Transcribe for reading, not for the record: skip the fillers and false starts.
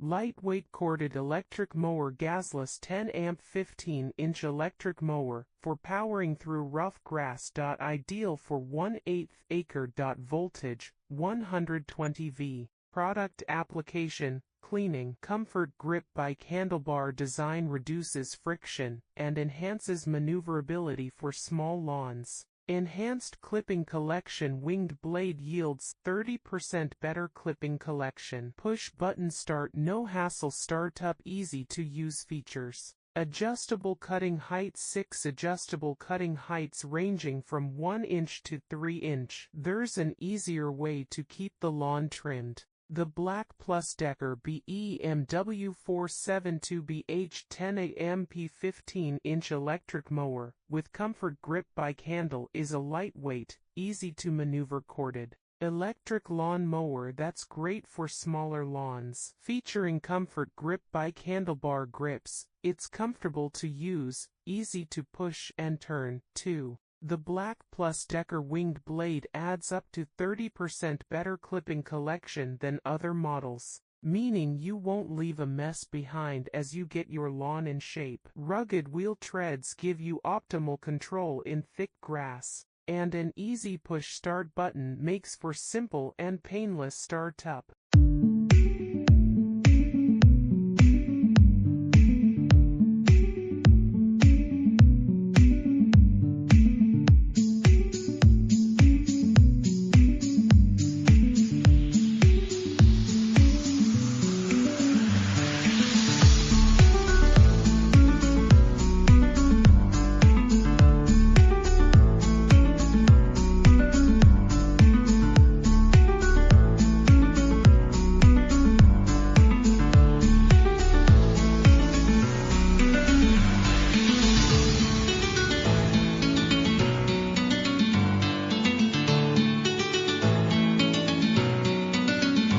Lightweight corded electric mower gasless 10 amp 15-inch electric mower, for powering through rough grass. Ideal for 1/8 acre. Voltage, 120 V. Product application, cleaning. Comfort grip bike handlebar design reduces friction, and enhances maneuverability for small lawns. Enhanced clipping collection winged blade yields 30% better clipping collection. Push button start no hassle startup easy to use features. Adjustable cutting height 6 adjustable cutting heights ranging from 1 inch to 3 inch. There's an easier way to keep the lawn trimmed. The BLACK+DECKER BEMW472BH 10 amp 15-inch electric mower, with comfort grip bike handle is a lightweight, easy-to-maneuver corded electric lawn mower that's great for smaller lawns. Featuring comfort grip bike handlebar grips, it's comfortable to use, easy to push and turn, too. The BLACK+DECKER winged blade adds up to 30% better clipping collection than other models, meaning you won't leave a mess behind as you get your lawn in shape. Rugged wheel treads give you optimal control in thick grass, and an easy push start button makes for simple and painless startup.